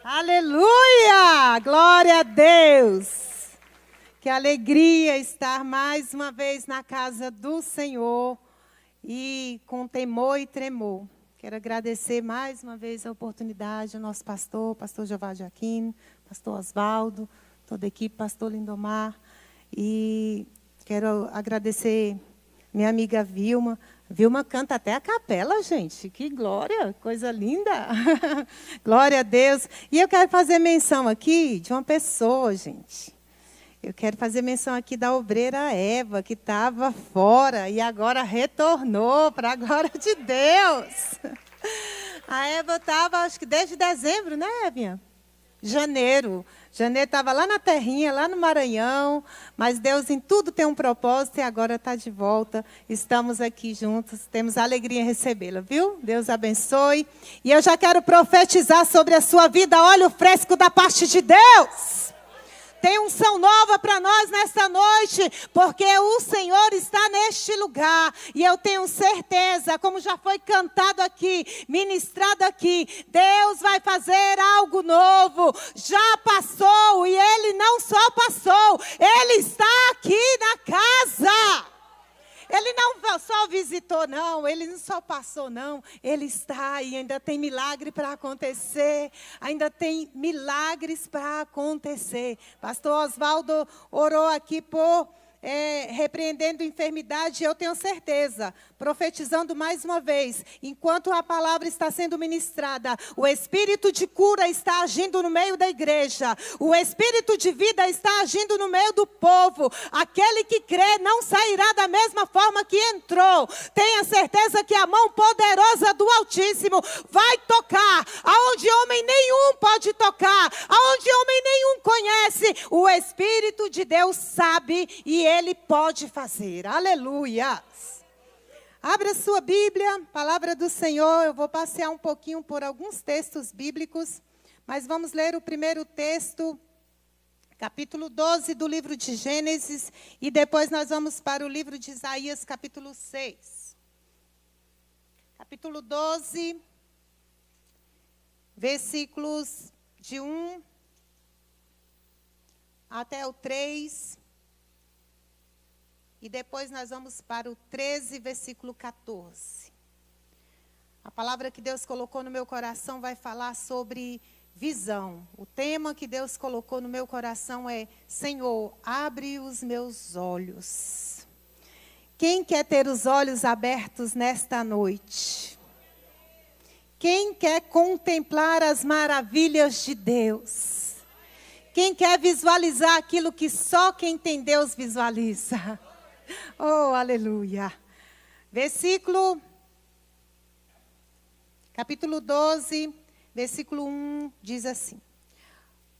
Aleluia! Glória a Deus! Que alegria estar mais uma vez na casa do Senhor e com temor e tremor. Quero agradecer mais uma vez a oportunidade ao nosso pastor Jeová de Aquino, pastor Osvaldo, toda a equipe, pastor Lindomar. E quero agradecer minha amiga Vilma. Vilma canta até a capela, gente. Que glória, coisa linda. Glória a Deus. E eu quero fazer menção aqui de uma pessoa, gente. Eu quero fazer menção aqui da obreira Eva, que estava fora e agora retornou para a glória de Deus. A Eva estava, acho que desde dezembro, né, Evinha? Janeiro estava lá na terrinha, lá no Maranhão, mas Deus em tudo tem um propósito e agora está de volta. Estamos aqui juntos, temos a alegria em recebê-la, viu? Deus abençoe. E eu já quero profetizar sobre a sua vida, óleo fresco da parte de Deus. Tem unção nova para nós nesta noite, porque o Senhor está neste lugar. E eu tenho certeza, como já foi cantado aqui, ministrado aqui, Deus vai fazer algo novo. Já passou, e Ele não só passou, Ele está aqui na casa. Ele não só visitou, não. Ele não só passou, não. Ele está e ainda tem milagre para acontecer. Ainda tem milagres para acontecer. Pastor Osvaldo orou aqui por repreendendo enfermidade. Eu tenho certeza, profetizando mais uma vez, enquanto a palavra está sendo ministrada, o Espírito de cura está agindo no meio da igreja. O Espírito de vida está agindo no meio do povo. Aquele que crê não sairá da mesma forma que entrou. Tenha certeza que a mão poderosa do Altíssimo vai tocar aonde homem nenhum pode tocar, aonde homem nenhum conhece. O Espírito de Deus sabe e Ele pode fazer. Aleluia! Abra sua Bíblia, palavra do Senhor. Eu vou passear um pouquinho por alguns textos bíblicos, mas vamos ler o primeiro texto, capítulo 12 do livro de Gênesis, e depois nós vamos para o livro de Isaías, capítulo 6. Capítulo 12, versículos de 1 até o 3. E depois nós vamos para o 13, versículo 14. A palavra que Deus colocou no meu coração vai falar sobre visão. O tema que Deus colocou no meu coração é: Senhor, abre os meus olhos. Quem quer ter os olhos abertos nesta noite? Quem quer contemplar as maravilhas de Deus? Quem quer visualizar aquilo que só quem tem Deus visualiza? Oh, aleluia. Capítulo 12, versículo 1, diz assim.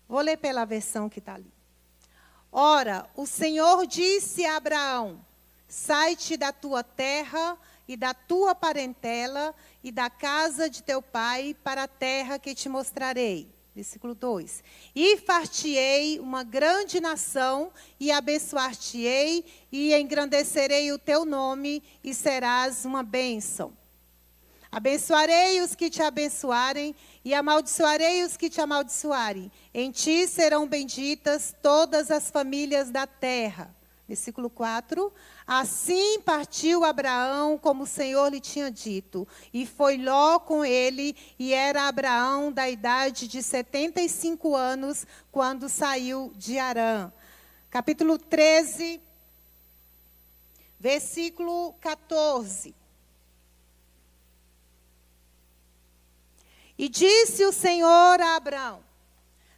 Vou ler pela versão que está ali. Ora, o Senhor disse a Abraão: sai-te da tua terra e da tua parentela e da casa de teu pai para a terra que te mostrarei. Versículo 2. E far-te-ei uma grande nação, e abençoar-te-ei, e engrandecerei o teu nome, e serás uma bênção. Abençoarei os que te abençoarem, e amaldiçoarei os que te amaldiçoarem. Em ti serão benditas todas as famílias da terra. Versículo 4. Assim partiu Abraão, como o Senhor lhe tinha dito. E foi Ló com ele, e era Abraão da idade de 75 anos, quando saiu de Harã. Capítulo 13, versículo 14. E disse o Senhor a Abraão,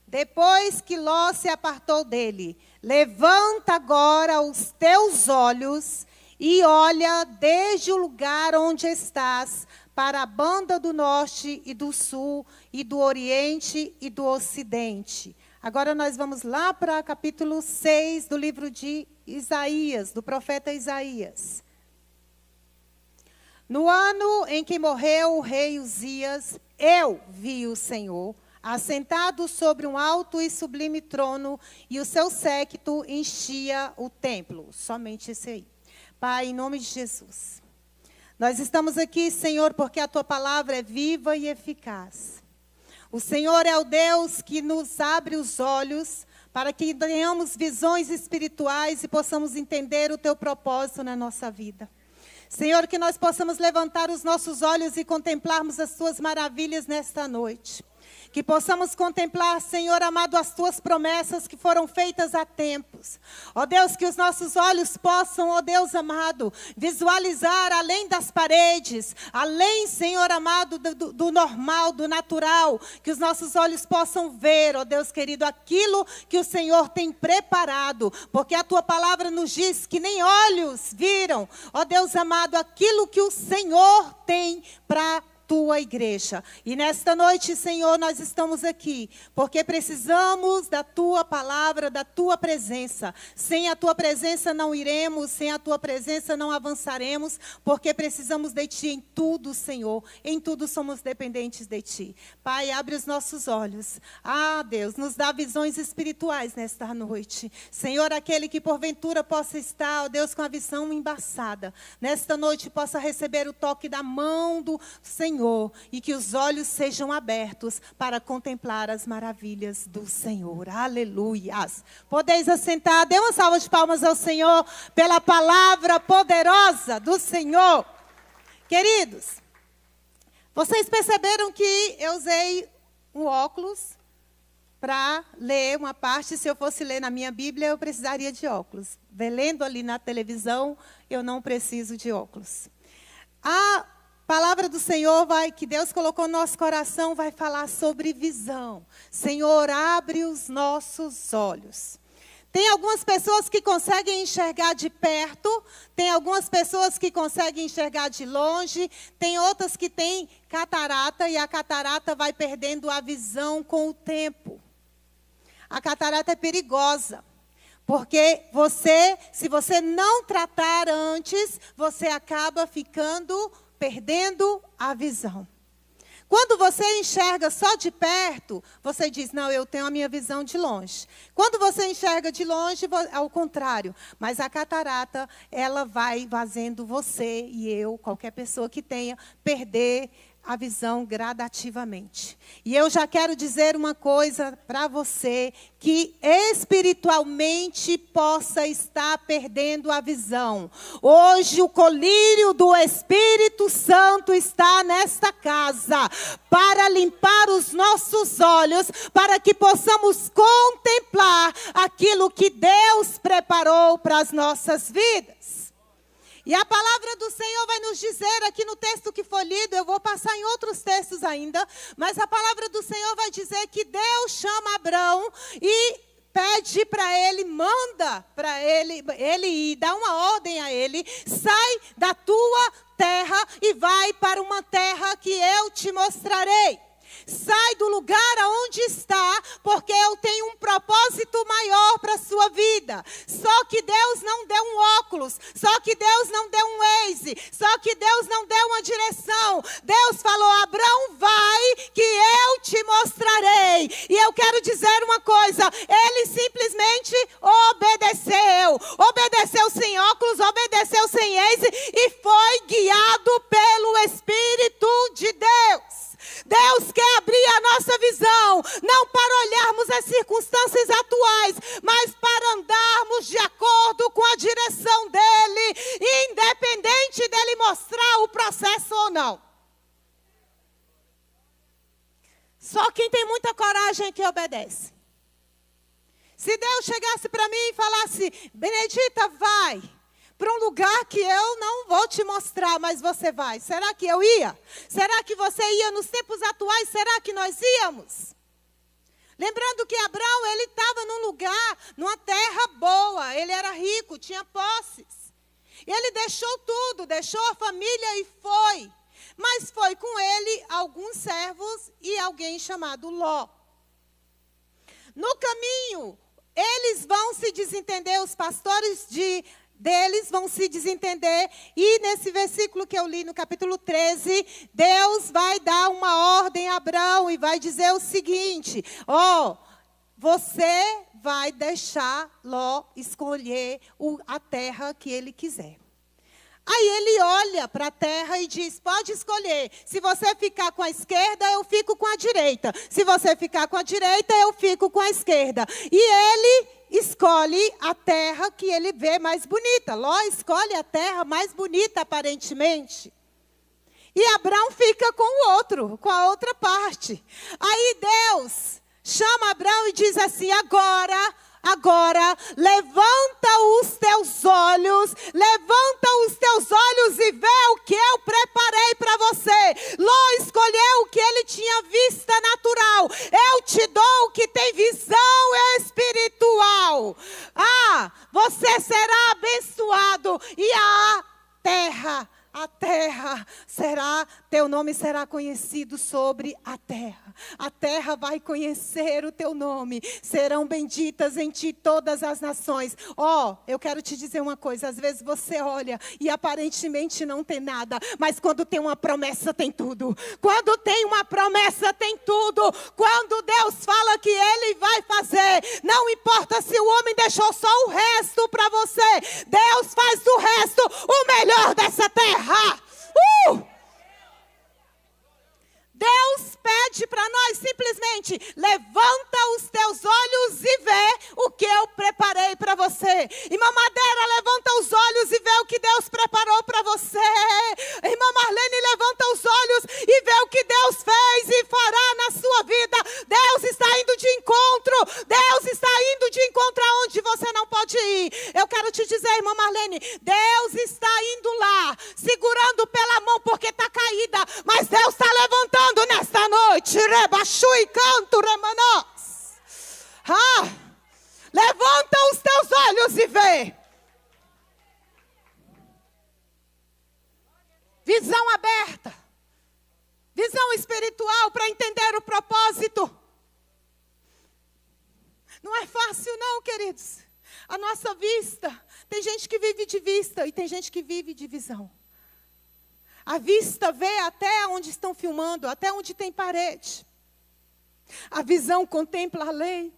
depois que Ló se apartou dele: levanta agora os teus olhos e olha desde o lugar onde estás para a banda do norte e do sul e do oriente e do ocidente. Agora nós vamos lá para capítulo 6 do livro de Isaías, do profeta Isaías. No ano em que morreu o rei Uzias, eu vi o Senhor assentado sobre um alto e sublime trono, e o seu séquito enchia o templo. Somente esse aí. Pai, em nome de Jesus, nós estamos aqui, Senhor, porque a tua palavra é viva e eficaz. O Senhor é o Deus que nos abre os olhos para que tenhamos visões espirituais e possamos entender o teu propósito na nossa vida. Senhor, que nós possamos levantar os nossos olhos e contemplarmos as tuas maravilhas nesta noite. Que possamos contemplar, Senhor amado, as tuas promessas que foram feitas há tempos. Ó Deus, que os nossos olhos possam, ó Deus amado, visualizar além das paredes, além, Senhor amado, do normal, do natural. Que os nossos olhos possam ver, ó Deus querido, aquilo que o Senhor tem preparado. Porque a tua palavra nos diz que nem olhos viram, ó Deus amado, aquilo que o Senhor tem para tua igreja. E nesta noite, Senhor, nós estamos aqui porque precisamos da tua palavra, da tua presença. Sem a tua presença não iremos, sem a tua presença não avançaremos, porque precisamos de ti em tudo, Senhor. Em tudo somos dependentes de ti. Pai, abre os nossos olhos. Ah, Deus, nos dá visões espirituais nesta noite. Senhor, aquele que porventura possa estar, ó Deus, com a visão embaçada, nesta noite possa receber o toque da mão do Senhor. E que os olhos sejam abertos para contemplar as maravilhas do Senhor. Aleluias. Podeis assentar. Dê uma salva de palmas ao Senhor pela palavra poderosa do Senhor. Queridos, vocês perceberam que eu usei um óculos para ler uma parte. Se eu fosse ler na minha Bíblia, eu precisaria de óculos. Lendo ali na televisão, eu não preciso de óculos. A palavra do Senhor que Deus colocou no nosso coração vai falar sobre visão. Senhor, abre os nossos olhos. Tem algumas pessoas que conseguem enxergar de perto, tem algumas pessoas que conseguem enxergar de longe, tem outras que têm catarata e a catarata vai perdendo a visão com o tempo. A catarata é perigosa. Porque se você não tratar antes, você acaba perdendo a visão. Quando você enxerga só de perto, você diz, não, eu tenho a minha visão de longe. Quando você enxerga de longe, é o contrário. Mas a catarata, ela vai fazendo você e eu, qualquer pessoa que tenha, perder a visão gradativamente. E eu já quero dizer uma coisa para você, que espiritualmente possa estar perdendo a visão. Hoje o colírio do Espírito Santo está nesta casa, para limpar os nossos olhos, para que possamos contemplar aquilo que Deus preparou para as nossas vidas. E a palavra do Senhor vai nos dizer aqui no texto que foi lido, eu vou passar em outros textos ainda, mas a palavra do Senhor vai dizer que Deus chama Abrão e pede para ele, manda para ele ir, dá uma ordem a ele, sai da tua terra e vai para uma terra que eu te mostrarei. Sai do lugar aonde está, porque eu tenho um propósito maior para a sua vida. Só que Deus não deu um óculos, só que Deus não deu um Waze, só que Deus não deu uma direção. Deus falou, Abrão, vai que eu te mostrarei. E eu quero dizer uma coisa, ele simplesmente obedeceu. Obedeceu sem óculos, obedeceu sem Waze e foi guiado pelo Espírito de Deus. Deus quer abrir a nossa visão, não para olharmos as circunstâncias atuais, mas para andarmos de acordo com a direção dEle, independente dEle mostrar o processo ou não. Só quem tem muita coragem é que obedece. Se Deus chegasse para mim e falasse, Benedita, vai para um lugar que eu não vou te mostrar, mas você vai. Será que eu ia? Será que você ia nos tempos atuais? Será que nós íamos? Lembrando que Abrão, ele estava num lugar, numa terra boa. Ele era rico, tinha posses. E ele deixou tudo, deixou a família e foi. Mas foi com ele alguns servos e alguém chamado Ló. No caminho, eles vão se desentender, os pastores deles vão se desentender, e nesse versículo que eu li no capítulo 13, Deus vai dar uma ordem a Abrão e vai dizer o seguinte, você vai deixar Ló escolher a terra que ele quiser. Aí ele olha para a terra e diz, pode escolher. Se você ficar com a esquerda, eu fico com a direita. Se você ficar com a direita, eu fico com a esquerda. E ele escolhe a terra que ele vê mais bonita. Ló escolhe a terra mais bonita, aparentemente. E Abrão fica com o outro, com a outra parte. Aí Deus chama Abrão e diz assim, agora, levanta os teus olhos e vê o que eu preparei para você. Ló escolheu o que ele tinha vista natural. Eu te dou o que tem visão espiritual. Você será abençoado e a terra será, teu nome será conhecido sobre a terra. A terra vai conhecer o teu nome. Serão benditas em ti todas as nações. Eu quero te dizer uma coisa. Às vezes você olha e aparentemente não tem nada. Mas quando tem uma promessa, tem tudo. Quando tem uma promessa, tem tudo. Quando Deus fala que Ele vai fazer, não importa se o homem deixou só o resto para você. Deus faz do resto o melhor dessa terra. Deus pede para nós simplesmente, levanta os teus olhos e vê o que eu preparei para você. Irmã Madeira, levanta os olhos e vê o que Deus preparou para você. Irmã Marlene, levanta os olhos e vê o que Deus fez e fará na sua vida. Deus está indo de encontro. Deus está indo de encontro aonde você não pode ir. Eu quero te dizer, irmã Marlene, Deus está indo lá, segurando pela mão porque está caída, mas Deus está levantando nesta noite, rebaixu e canto, remanós. Levanta os teus olhos e vê. Visão aberta, visão espiritual para entender o propósito. Não é fácil não, queridos. A nossa vista, tem gente que vive de vista e tem gente que vive de visão. A vista vê até onde estão filmando, até onde tem parede. A visão contempla além.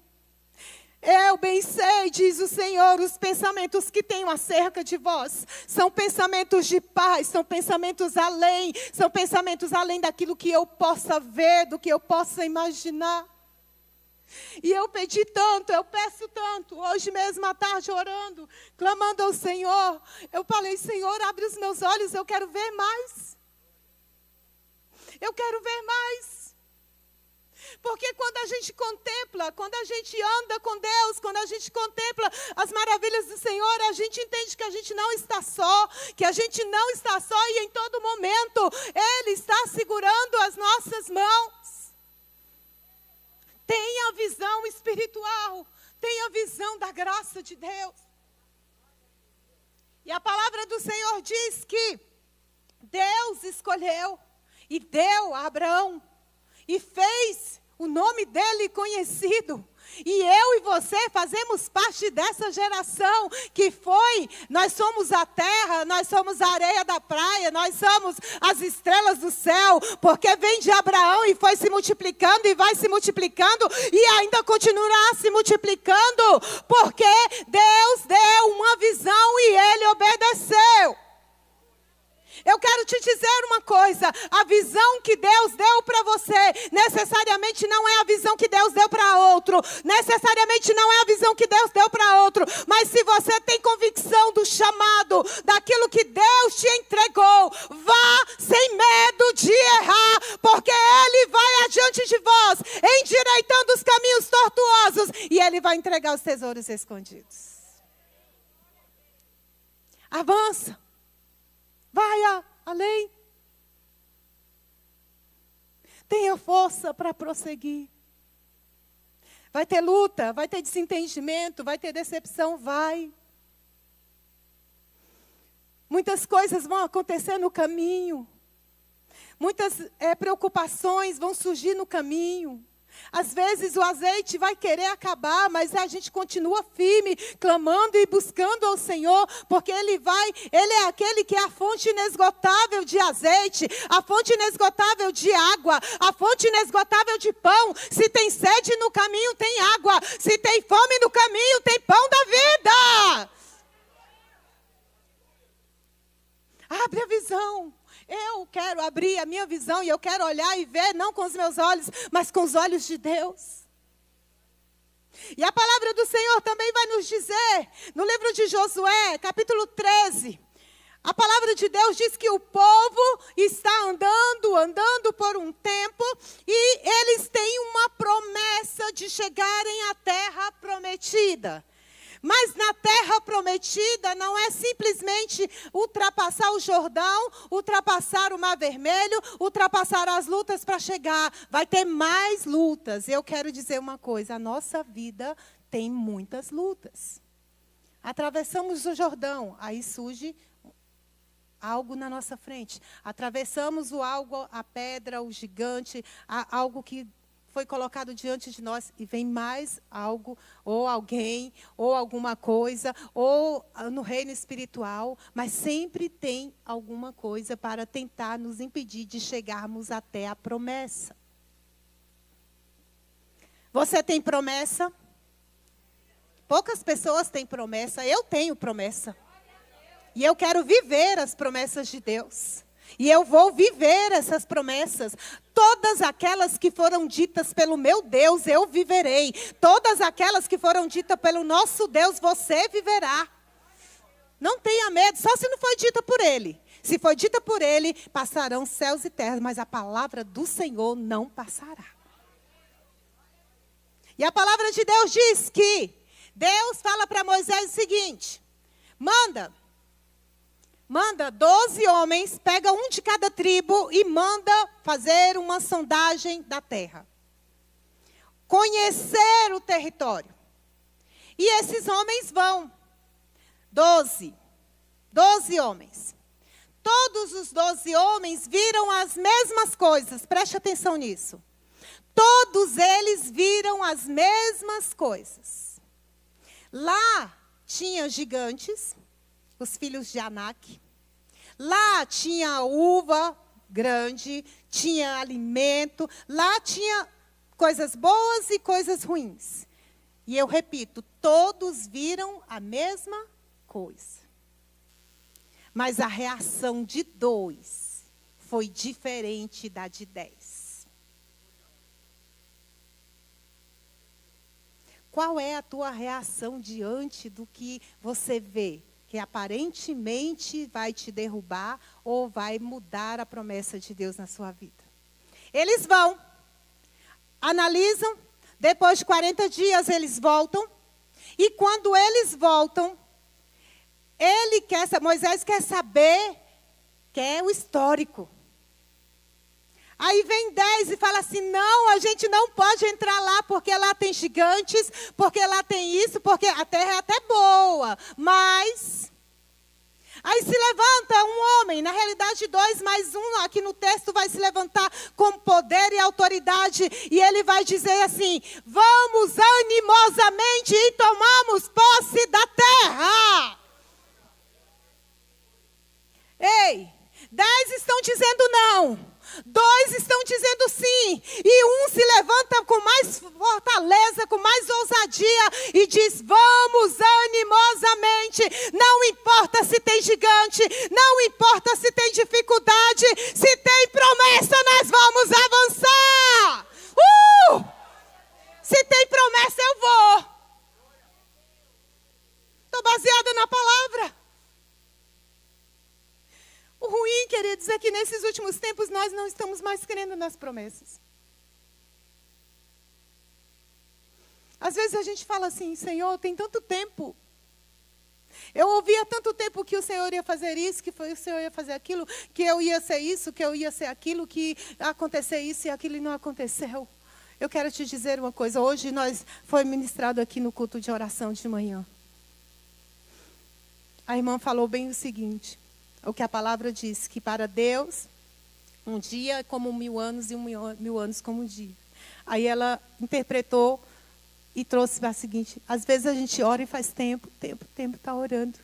Eu bem sei, diz o Senhor, os pensamentos que tenho acerca de vós são pensamentos de paz, são pensamentos além daquilo que eu possa ver, do que eu possa imaginar. E eu pedi tanto, eu peço tanto, hoje mesmo à tarde orando, clamando ao Senhor, eu falei, Senhor, abre os meus olhos, eu quero ver mais. Eu quero ver mais. Porque quando a gente contempla, quando a gente anda com Deus, quando a gente contempla as maravilhas do Senhor, a gente entende que a gente não está só, e em todo momento Ele está segurando as nossas mãos. Tenha visão espiritual, tenha visão da graça de Deus. E a palavra do Senhor diz que Deus escolheu e deu a Abraão e fez o nome dele conhecido. E eu e você fazemos parte dessa geração que nós somos a terra, nós somos a areia da praia, nós somos as estrelas do céu, porque vem de Abraão e foi se multiplicando e vai se multiplicando e ainda continuará se multiplicando, porque Deus deu uma visão e ele obedeceu. Eu quero te dizer uma coisa, a visão que Deus deu para você, necessariamente não é a visão que Deus deu para outro, necessariamente não é a visão que Deus deu para outro, mas se você tem convicção do chamado, daquilo que Deus te entregou, vá sem medo de errar, porque Ele vai adiante de vós, endireitando os caminhos tortuosos, e Ele vai entregar os tesouros escondidos. Avança. Vai além. Tenha força para prosseguir. Vai ter luta, vai ter desentendimento, vai ter decepção, vai. Muitas coisas vão acontecer no caminho. Muitas preocupações vão surgir no caminho. Às vezes o azeite vai querer acabar, mas a gente continua firme, clamando e buscando ao Senhor, porque Ele é aquele que é a fonte inesgotável de azeite, a fonte inesgotável de água, a fonte inesgotável de pão. Se tem sede no caminho, tem água. Se tem fome no caminho, tem pão da vida. Eu quero abrir a minha visão e eu quero olhar e ver, não com os meus olhos, mas com os olhos de Deus. E a palavra do Senhor também vai nos dizer, no livro de Josué, capítulo 13, a palavra de Deus diz que o povo está andando por um tempo, e eles têm uma promessa de chegarem à terra prometida. Mas na terra prometida não é simplesmente ultrapassar o Jordão, ultrapassar o Mar Vermelho, ultrapassar as lutas para chegar. Vai ter mais lutas. Eu quero dizer uma coisa, a nossa vida tem muitas lutas. Atravessamos o Jordão, aí surge algo na nossa frente. Atravessamos a pedra, o gigante, algo que foi colocado diante de nós, e vem mais algo, ou alguém, ou alguma coisa, ou no reino espiritual, mas sempre tem alguma coisa para tentar nos impedir de chegarmos até a promessa. Você tem promessa? Poucas pessoas têm promessa, eu tenho promessa. E eu quero viver as promessas de Deus. E eu vou viver essas promessas. Todas aquelas que foram ditas pelo meu Deus, eu viverei. Todas aquelas que foram ditas pelo nosso Deus, você viverá. Não tenha medo, só se não foi dita por Ele. Se foi dita por Ele, passarão céus e terras, mas a palavra do Senhor não passará. E a palavra de Deus diz que Deus fala para Moisés o seguinte: manda 12 homens, pega um de cada tribo e manda fazer uma sondagem da terra. Conhecer o território. E esses homens vão. 12 homens. Todos os 12 homens viram as mesmas coisas. Preste atenção nisso. Todos eles viram as mesmas coisas. Lá tinha gigantes, os filhos de Anak. Lá tinha uva grande, tinha alimento, lá tinha coisas boas e coisas ruins. E eu repito, todos viram a mesma coisa. Mas a reação de 2 foi diferente da de 10. Qual é a tua reação diante do que você vê? Que aparentemente vai te derrubar ou vai mudar a promessa de Deus na sua vida. Eles vão, analisam, depois de 40 dias eles voltam, e quando eles voltam, Moisés quer saber, quer o histórico. Aí vem 10 e fala assim, não, a gente não pode entrar lá, porque lá tem gigantes, porque lá tem isso, porque a terra é até boa, mas... Aí se levanta um homem, na realidade 2 mais 1, aqui no texto vai se levantar com poder e autoridade, e ele vai dizer assim, vamos animosamente e tomamos posse da terra. Ei, 10 estão dizendo não. 2 estão dizendo sim, e um se levanta com mais fortaleza, com mais ousadia, e diz, vamos animosamente, não importa se tem gigante, não importa se tem dificuldade, se tem promessa, nós vamos avançar. Se tem promessa, eu vou. Estou baseada na palavra. O ruim, queridos, é que nesses últimos tempos nós não estamos mais crendo nas promessas. Às vezes a gente fala assim, Senhor, tem tanto tempo. Eu ouvi há tanto tempo que o Senhor ia fazer isso, que o Senhor ia fazer aquilo, que eu ia ser isso, que eu ia ser aquilo, que ia acontecer isso e aquilo, e não aconteceu. Eu quero te dizer uma coisa, hoje foi ministrado aqui no culto de oração de manhã. A irmã falou bem o seguinte, o que a palavra diz, que para Deus, um dia é como 1000 anos e 1000 anos como um dia. Aí ela interpretou e trouxe para a seguinte, às vezes a gente ora e faz tempo está orando.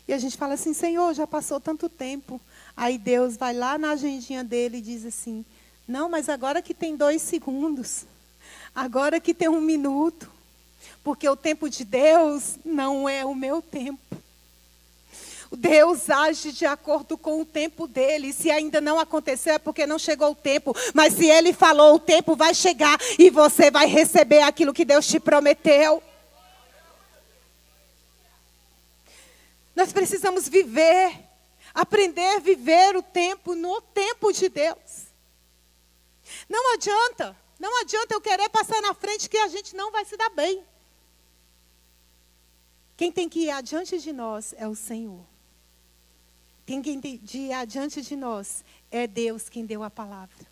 E a gente fala assim, Senhor, já passou tanto tempo. Aí Deus vai lá na agendinha dele e diz assim, não, mas agora que tem 2 segundos, agora que tem 1 minuto, porque o tempo de Deus não é o meu tempo. Deus age de acordo com o tempo dele. Se ainda não aconteceu é porque não chegou o tempo. Mas se ele falou, o tempo vai chegar e você vai receber aquilo que Deus te prometeu. Nós precisamos viver, aprender a viver o tempo no tempo de Deus. Não adianta eu querer passar na frente que a gente não vai se dar bem. Quem tem que ir adiante de nós é o Senhor. Quem tem que ir adiante de nós é Deus quem deu a palavra.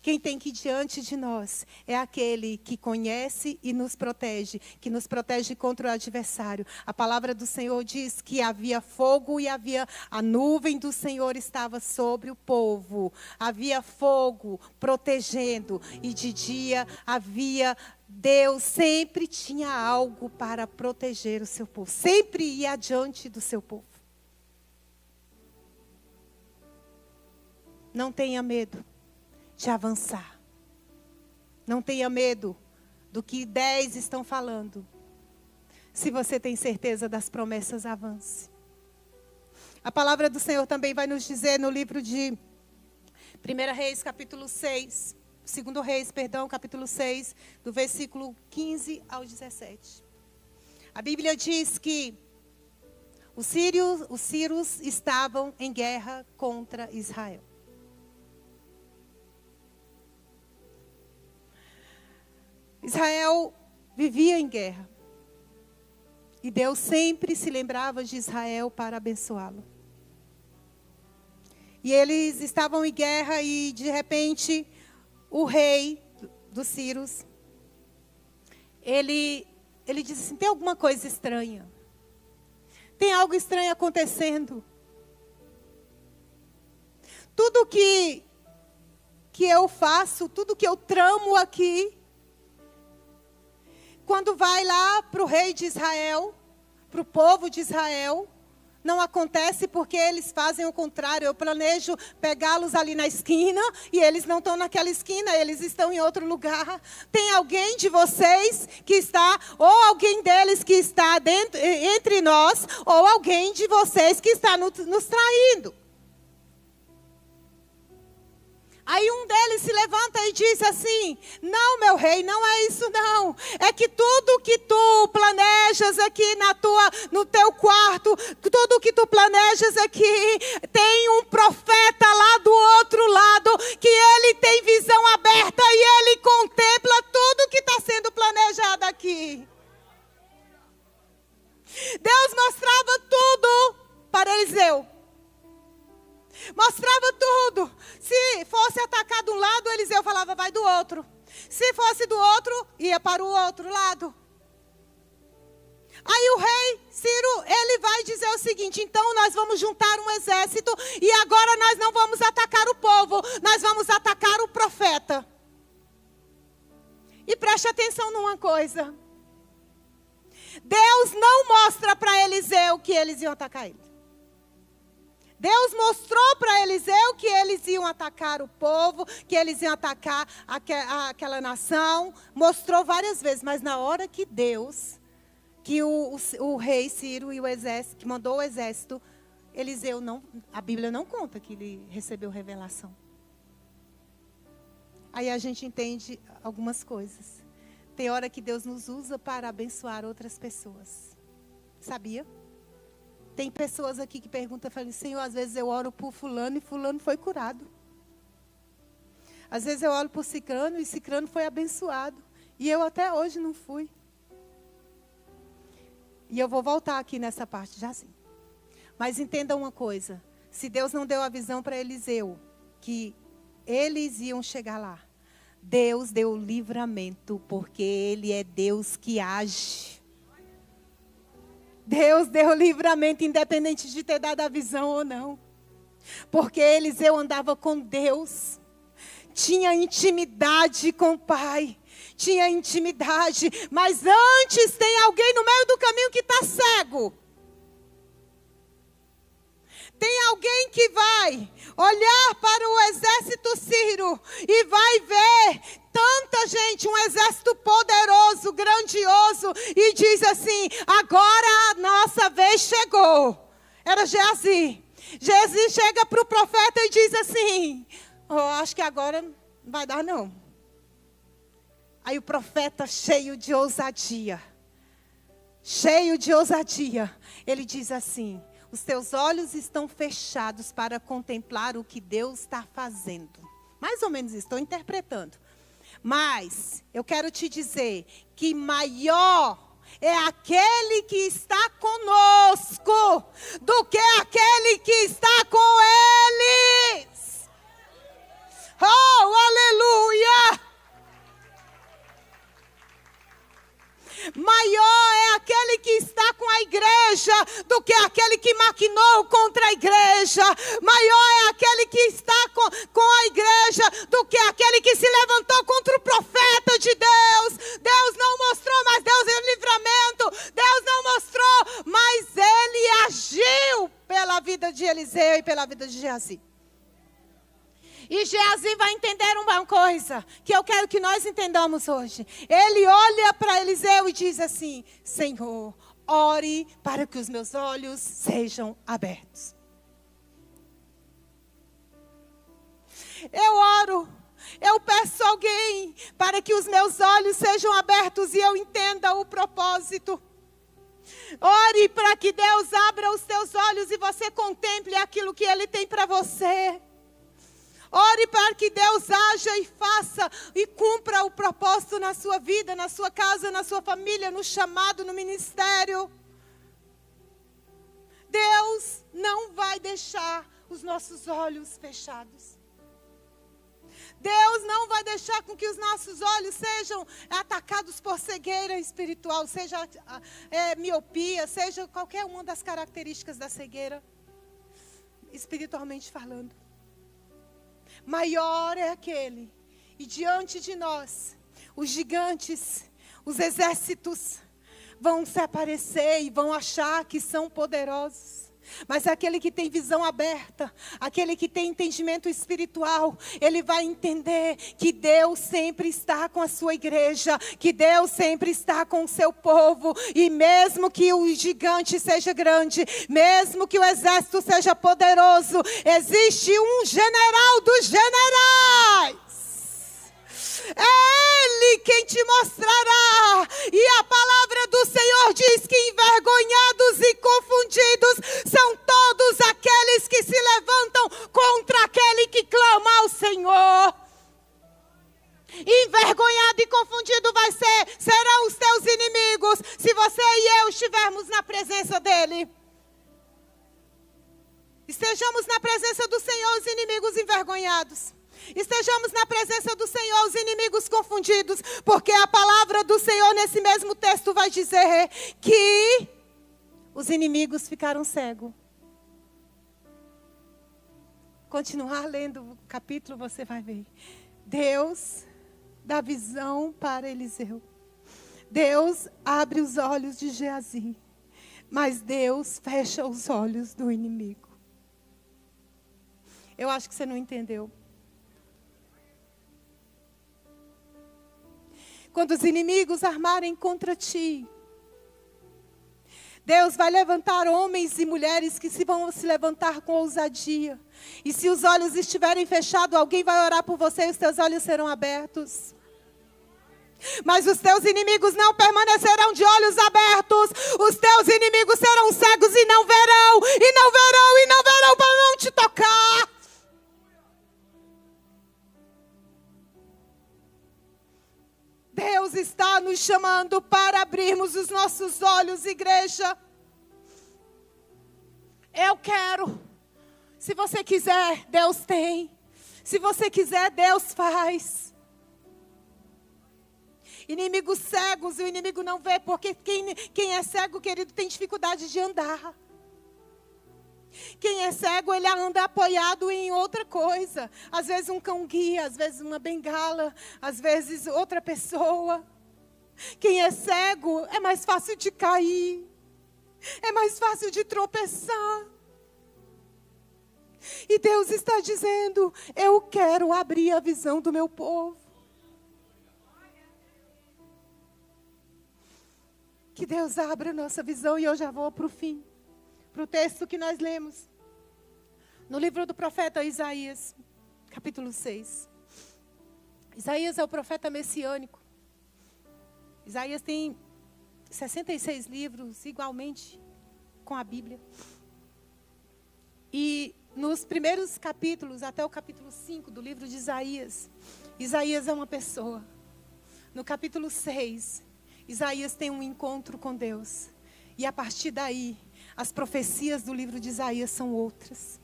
Quem tem que ir diante de nós é aquele que conhece e nos protege, que nos protege contra o adversário. A palavra do Senhor diz que havia fogo e a nuvem do Senhor estava sobre o povo. Havia fogo protegendo e de dia Deus sempre tinha algo para proteger o seu povo. Sempre ia adiante do seu povo. Não tenha medo de avançar. Não tenha medo do que 10 estão falando. Se você tem certeza das promessas, avance. A palavra do Senhor também vai nos dizer no livro de 1 Reis, capítulo 6. 2 Reis, capítulo 6, do versículo 15 ao 17. A Bíblia diz que os sírios estavam em guerra contra Israel. Israel vivia em guerra. E Deus sempre se lembrava de Israel para abençoá-lo. E eles estavam em guerra e, de repente, o rei dos sírios, ele disse assim, tem alguma coisa estranha. Tem algo estranho acontecendo. Tudo que eu faço, tudo que eu tramo aqui, quando vai lá para o rei de Israel, para o povo de Israel, não acontece porque eles fazem o contrário. Eu planejo pegá-los ali na esquina e eles não estão naquela esquina, eles estão em outro lugar. Tem alguém de vocês que está, ou alguém deles que está entre nós, ou alguém de vocês que está nos traindo. Aí um deles se levanta e diz assim, não, meu rei, não é isso não. É que tudo que tu planejas aqui no teu quarto, tudo que tu planejas aqui, tem um profeta lá do outro lado, que ele tem visão aberta e ele contempla tudo que está sendo planejado aqui. Deus mostrava tudo para Eliseu. Mostrava tudo. Se fosse atacar de um lado, Eliseu falava, vai do outro. Se fosse do outro, ia para o outro lado. Aí o rei Ciro, ele vai dizer o seguinte, então nós vamos juntar um exército e agora nós não vamos atacar o povo, nós vamos atacar o profeta. E preste atenção numa coisa. Deus não mostra para Eliseu que eles iam atacar ele. Deus mostrou para Eliseu que eles iam atacar o povo, que eles iam atacar aquela nação. Mostrou várias vezes, mas na hora que Deus, que o rei Ciro e o exército, que mandou o exército, Eliseu não, a Bíblia não conta que ele recebeu revelação. Aí a gente entende algumas coisas. Tem hora que Deus nos usa para abençoar outras pessoas. Sabia? Tem pessoas aqui que perguntam, falam, Senhor, às vezes eu oro por fulano e fulano foi curado. Às vezes eu oro por cicrano e cicrano foi abençoado. E eu até hoje não fui. E eu vou voltar aqui nessa parte já sim. Mas entenda uma coisa. Se Deus não deu a visão para Eliseu, que eles iam chegar lá. Deus deu o livramento, porque Ele é Deus que age. Deus deu o livramento, independente de ter dado a visão ou não. Porque Eliseu andava com Deus. Tinha intimidade com o Pai. Tinha intimidade. Mas antes tem alguém no meio do caminho que está cego. Tem alguém que vai olhar para o exército sírio e vai ver tanta gente, um exército poderoso, grandioso, e diz assim, agora a nossa vez chegou. Era Geazi. Geazi chega para o profeta e diz assim: acho que agora não vai dar não. Aí o profeta, cheio de ousadia, ele diz assim: os teus olhos estão fechados para contemplar o que Deus está fazendo. Mais ou menos isso, estou interpretando. Mas eu quero te dizer que maior é aquele que está conosco do que aquele que está com eles. Oh, aleluia! Maior é aquele que está com a igreja do que aquele que maquinou contra a igreja. Maior é aquele que está com a igreja do que aquele que se levantou contra o profeta de Deus. Deus não mostrou, mas Deus é livramento. Deus não mostrou, mas ele agiu pela vida de Eliseu e pela vida de Geazi. E Geazi vai entender uma coisa que eu quero que nós entendamos hoje. Ele olha para Eliseu e diz assim: Senhor, ore para que os meus olhos sejam abertos. Eu oro, eu peço a alguém para que os meus olhos sejam abertos e eu entenda o propósito. Ore para que Deus abra os teus olhos e você contemple aquilo que Ele tem para você. Ore para que Deus haja e faça e cumpra o propósito na sua vida, na sua casa, na sua família, no chamado, no ministério. Deus não vai deixar os nossos olhos fechados. Deus não vai deixar com que os nossos olhos sejam atacados por cegueira espiritual, seja miopia, seja qualquer uma das características da cegueira, espiritualmente falando. Maior é aquele, e diante de nós, os gigantes, os exércitos vão se aparecer e vão achar que são poderosos. Mas aquele que tem visão aberta, aquele que tem entendimento espiritual, ele vai entender que Deus sempre está com a sua igreja, que Deus sempre está com o seu povo. E mesmo que o gigante seja grande, mesmo que o exército seja poderoso, existe um general dos generais. É Ele quem te mostrará. E a palavra do Senhor diz que envergonhados e confundidos são todos aqueles que se levantam contra aquele que clama ao Senhor. Envergonhado e confundido serão os teus inimigos, se você e eu estivermos na presença dEle. Estejamos na presença do Senhor, os inimigos envergonhados. Estejamos na presença do Senhor, os inimigos confundidos, porque a palavra do Senhor nesse mesmo texto vai dizer que os inimigos ficaram cegos. Continuar lendo o capítulo, você vai ver. Deus dá visão para Eliseu. Deus abre os olhos de Geazi, mas Deus fecha os olhos do inimigo. Eu acho que você não entendeu. Quando os inimigos armarem contra ti, Deus vai levantar homens e mulheres que vão se levantar com ousadia. E se os olhos estiverem fechados, alguém vai orar por você e os teus olhos serão abertos. Mas os teus inimigos não permanecerão de olhos abertos. Os teus inimigos serão cegos e não verão, e não verão, e não verão para não te tocar. Deus está nos chamando para abrirmos os nossos olhos, igreja. Eu quero. Se você quiser, Deus tem. Se você quiser, Deus faz. Inimigos cegos, o inimigo não vê, porque quem é cego, querido, tem dificuldade de andar. Quem é cego, ele anda apoiado em outra coisa. Às vezes um cão-guia, às vezes uma bengala, às vezes outra pessoa. Quem é cego, é mais fácil de cair. É mais fácil de tropeçar. E Deus está dizendo, eu quero abrir a visão do meu povo. Que Deus abra a nossa visão e eu já vou para o fim. para o texto que nós lemos. No livro do profeta Isaías, capítulo 6. Isaías é o profeta messiânico. Isaías tem 66 livros, igualmente com a Bíblia. E nos primeiros capítulos, até o capítulo 5 do livro de Isaías, Isaías é uma pessoa. No capítulo 6, Isaías tem um encontro com Deus. E a partir daí, as profecias do livro de Isaías são outras.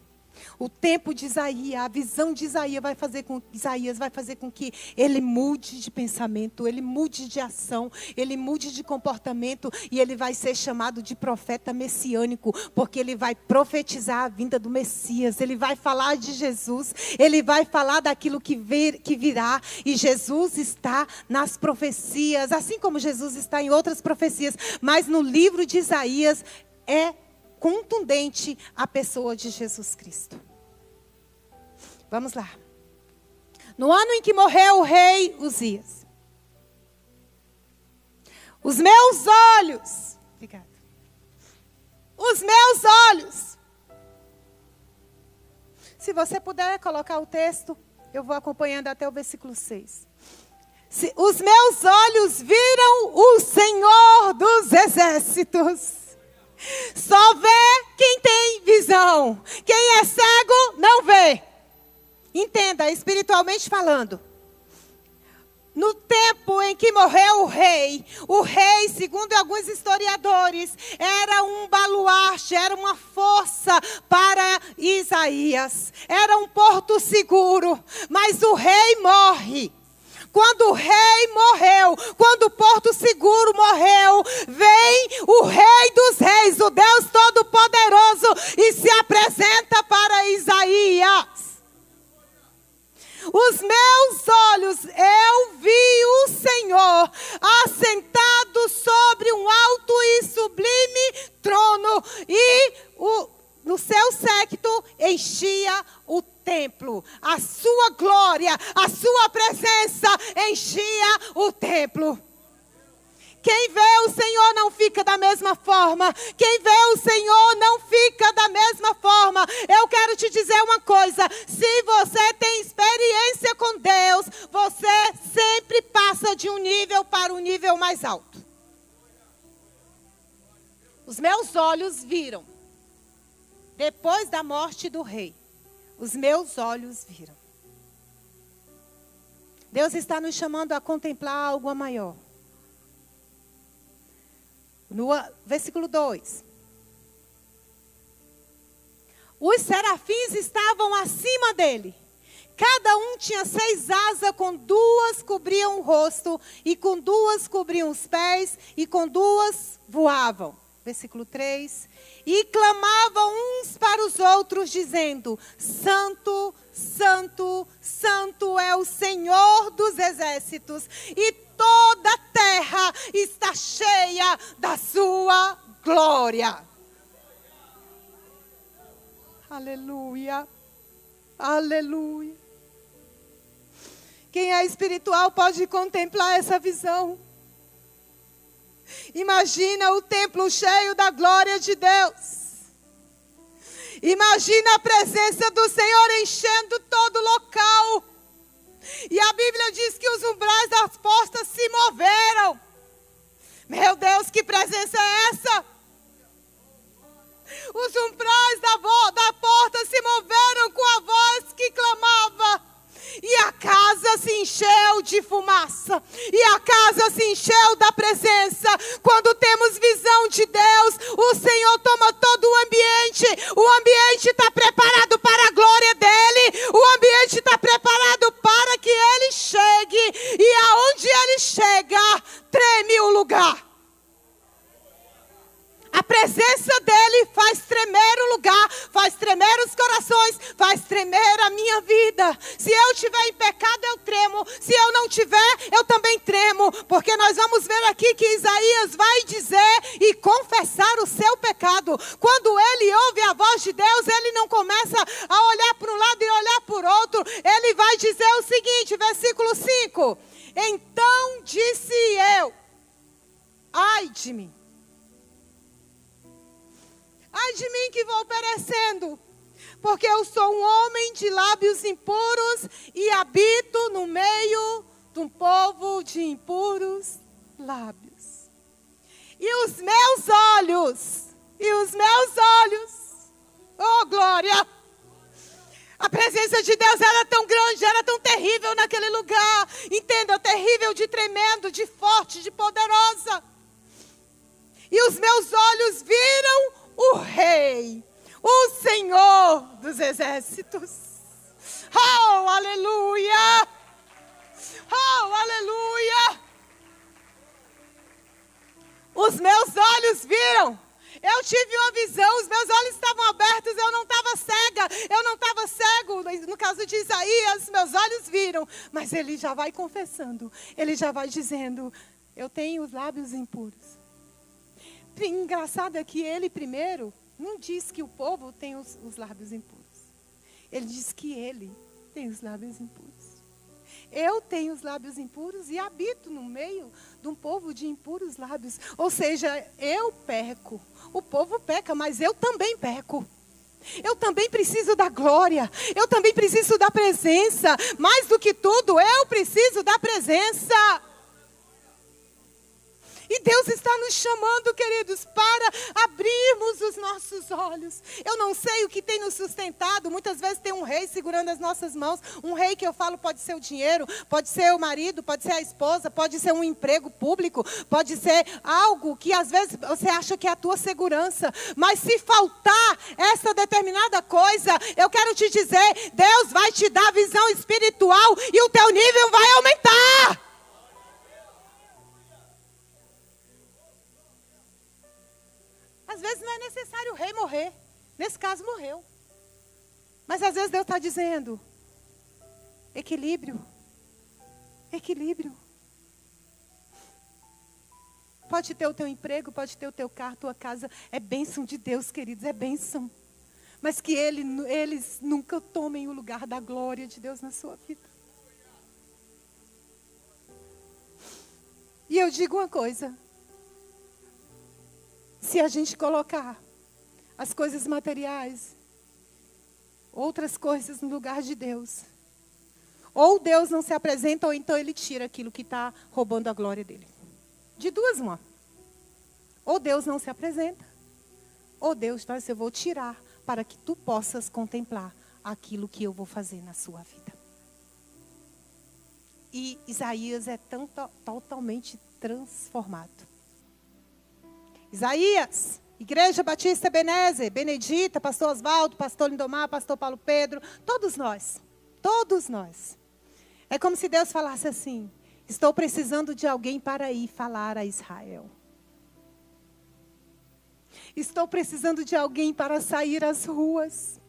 O tempo de Isaías, a visão de Isaías vai fazer com que ele mude de pensamento, ele mude de ação, ele mude de comportamento e ele vai ser chamado de profeta messiânico, porque ele vai profetizar a vinda do Messias, ele vai falar de Jesus, ele vai falar daquilo que virá, e Jesus está nas profecias, assim como Jesus está em outras profecias, mas no livro de Isaías é contundente a pessoa de Jesus Cristo. Vamos lá. No ano em que morreu o rei Uzias, os meus olhos, obrigada, os meus olhos, se você puder colocar o texto, eu vou acompanhando até o versículo 6. Os meus olhos viram o Senhor dos exércitos. Só vê quem tem visão. Quem é cego não vê. Entenda, espiritualmente falando. No tempo em que morreu o rei, segundo alguns historiadores, era um baluarte, era uma força para Isaías. Era um porto seguro, mas o rei morre. Quando o rei morreu, quando o porto seguro morreu, vem o rei dos reis, o Deus Todo-Poderoso, e se apresenta para Isaías. Os meus olhos, eu vi o Senhor assentado sobre um alto e sublime trono, e no seu séquito enchia o templo. A sua glória, a sua presença enchia o templo. Quem vê o Senhor não fica da mesma forma. Quem vê o Senhor não fica da mesma forma. Eu quero te dizer uma coisa. Se você tem experiência com Deus, você sempre passa de um nível para um nível mais alto. Os meus olhos viram. Depois da morte do rei, os meus olhos viram. Deus está nos chamando a contemplar algo maior. No versículo 2. Os serafins estavam acima dele. Cada um tinha 6 asas, com 2 cobriam o rosto, e com 2 cobriam os pés, e com 2 voavam. Versículo 3. E clamavam uns para os outros, dizendo: Santo, Santo, Santo é o Senhor dos exércitos, e toda a terra está cheia da sua glória. Aleluia, aleluia. Quem é espiritual pode contemplar essa visão. Imagina o templo cheio da glória de Deus. Imagina a presença do Senhor enchendo todo o local. E a Bíblia diz que os umbrais das portas se moveram. Meu Deus, que presença é essa? Os umbrais da porta se moveram com a voz que clamava. E a casa se encheu de fumaça. E a casa se encheu da presença. Quando temos visão de Deus, o Senhor toma todo o ambiente. O ambiente está preparado para a glória dEle. O ambiente está preparado para que Ele chegue. E aonde Ele chega, treme o lugar. A presença dEle faz tremer o lugar, faz tremer os corações, faz tremer a minha vida. Se eu estiver em pecado, eu tremo. Se eu não tiver, eu também tremo. Porque nós vamos ver aqui que Isaías vai dizer e confessar o seu pecado. Quando ele ouve a voz de Deus, ele não começa a olhar para um lado e olhar para o outro. Ele vai dizer o seguinte, versículo 5. Então disse eu, ai de mim. ai de mim que vou perecendo, porque eu sou um homem de lábios impuros e habito no meio de um povo de impuros lábios. E os meus olhos, oh glória! A presença de Deus era tão grande, era tão terrível naquele lugar. Entenda, terrível de tremendo, de forte, de poderosa. E os meus olhos viram o Rei, o Senhor dos Exércitos. Oh, aleluia! Oh, aleluia! Os meus olhos viram. Eu tive uma visão, os meus olhos estavam abertos, eu não estava cega, eu não estava cego. No caso de Isaías, meus olhos viram. Mas ele já vai confessando, ele já vai dizendo, eu tenho os lábios impuros. Engraçado é que ele primeiro não diz que o povo tem os lábios impuros. Ele diz que ele tem os lábios impuros. Eu tenho os lábios impuros e habito no meio de um povo de impuros lábios. Ou seja, eu peco. O povo peca, mas eu também peco. Eu também preciso da glória. Eu também preciso da presença. Mais do que tudo, eu preciso da presença. E Deus está nos chamando, queridos, para abrirmos os nossos olhos. Eu não sei o que tem nos sustentado. Muitas vezes tem um rei segurando as nossas mãos. Um rei que eu falo pode ser o dinheiro, pode ser o marido, pode ser a esposa, pode ser um emprego público, pode ser algo que às vezes você acha que é a tua segurança. Mas se faltar essa determinada coisa, eu quero te dizer, Deus vai te dar visão espiritual e o teu nível vai aumentar. Às vezes não é necessário o rei morrer. Nesse caso, morreu. Mas às vezes Deus está dizendo, equilíbrio. Equilíbrio. Pode ter o teu emprego, pode ter o teu carro, tua casa. É bênção de Deus, queridos, é bênção. Mas que eles nunca tomem o lugar da glória de Deus na sua vida. E eu digo uma coisa. Se a gente colocar as coisas materiais, outras coisas no lugar de Deus, ou Deus não se apresenta, ou então Ele tira aquilo que está roubando a glória dEle. De duas, uma. Ou Deus não se apresenta, ou Deus, eu vou tirar para que tu possas contemplar aquilo que eu vou fazer na sua vida. E Isaías é totalmente transformado. Isaías, Igreja Batista Ebenezer, Benedita, Pastor Oswaldo, Pastor Lindomar, Pastor Paulo Pedro, todos nós. É como se Deus falasse assim, estou precisando de alguém para ir falar a Israel. Estou precisando de alguém para sair às ruas.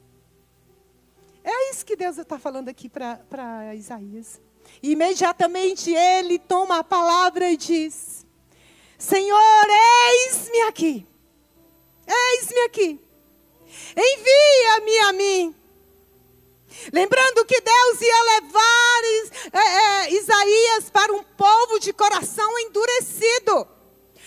É isso que Deus está falando aqui para Isaías. E imediatamente ele toma a palavra e diz, Senhor, eis-me aqui. Eis-me aqui. Envia-me a mim. Lembrando que Deus ia levar Isaías para um povo de coração endurecido.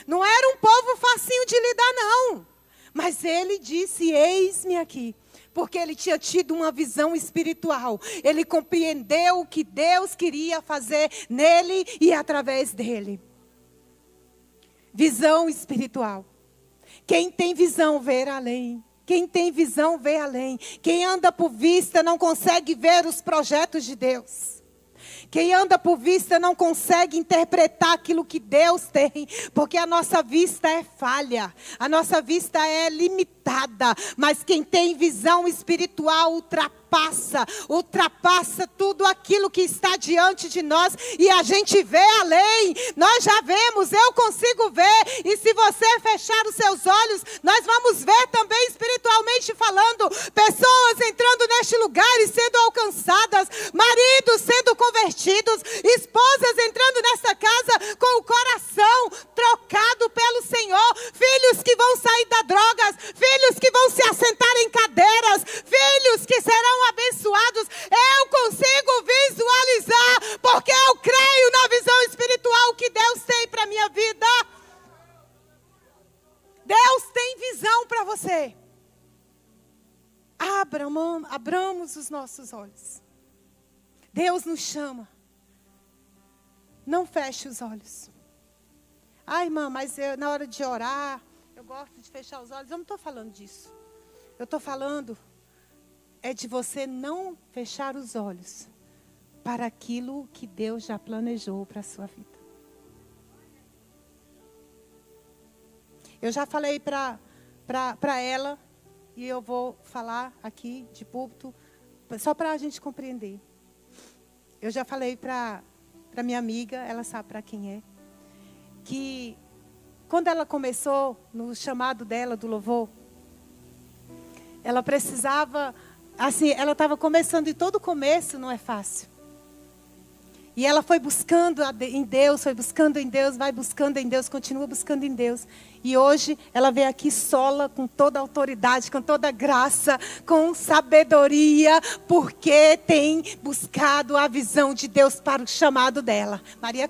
Não era um povo facinho de lidar, não. Mas ele disse, eis-me aqui. Porque ele tinha tido uma visão espiritual. Ele compreendeu o que Deus queria fazer nele e através dele. Visão espiritual. Quem tem visão vê além. Quem tem visão vê além. Quem anda por vista não consegue ver os projetos de Deus. Quem anda por vista não consegue interpretar aquilo que Deus tem. Porque a nossa vista é falha. A nossa vista é limitada. Mas quem tem visão espiritual ultrapassa tudo aquilo que está diante de nós. E a gente vê além. Nós já vemos, eu consigo ver. E se você fechar os seus olhos, nós vamos ver também espiritualmente falando. Pessoas entrando neste lugar e sendo alcançadas. Maridos sendo convertidos. Esposas entrando nessa casa com o coração trocado pelo Senhor. Filhos que vão sair das drogas. Filhos que vão se assentar em cadeiras. Filhos que serão abençoados. Eu consigo visualizar, porque eu creio na visão espiritual que Deus tem para a minha vida. Deus tem visão para você. abramos os nossos olhos. Deus nos chama. Não feche os olhos. Ai, irmã, mas na hora de orar, eu gosto de fechar os olhos. Eu não estou falando disso. Eu estou falando de você não fechar os olhos para aquilo que Deus já planejou para a sua vida. Eu já falei para ela, e eu vou falar aqui de púlpito, só para a gente compreender. Eu já falei para minha amiga, ela sabe para quem é, que quando ela começou no chamado dela do louvor, ela precisava, assim, ela estava começando e todo começo não é fácil. E ela foi buscando em Deus, vai buscando em Deus, continua buscando em Deus. E hoje ela veio aqui sola, com toda a autoridade, com toda a graça, com sabedoria, porque tem buscado a visão de Deus para o chamado dela. Maria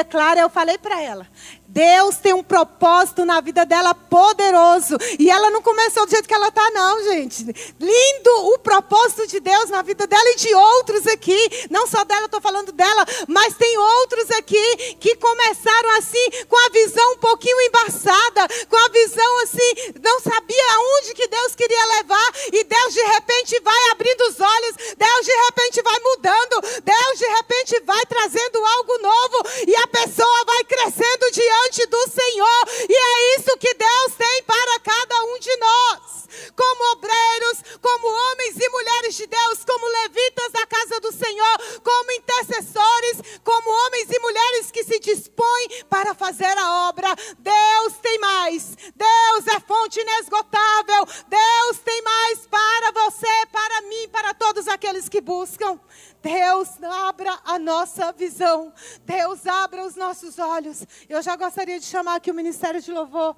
Clara, eu falei para ela, Deus tem um propósito na vida dela poderoso. E ela não começou do jeito que ela está, não, gente. Lindo o propósito de Deus na vida dela e de outros aqui. Não só dela, estou falando dela, mas tem outros aqui que começaram assim, com a visão um pouquinho embaçada, com a visão assim, não sabia aonde que Deus queria levar. E Deus de repente vai abrindo os olhos, Deus de repente vai mudando, Deus de repente vai trazendo algo novo. E a pessoa vai crescendo diante do Senhor, e é isso que Deus tem para cada um de nós, como obreiros, como homens e mulheres de Deus, como levitas da casa do Senhor, como intercessores, como homens e mulheres que se dispõem para fazer a obra. Deus tem mais, Deus é fonte inesgotável, Deus tem mais para você, para mim, para todos aqueles que buscam. Deus abra a nossa visão. Deus abra os nossos olhos. Eu já gostaria de chamar aqui o Ministério de Louvor.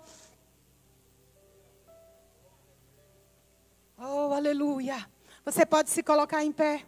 Oh, aleluia. Você pode se colocar em pé.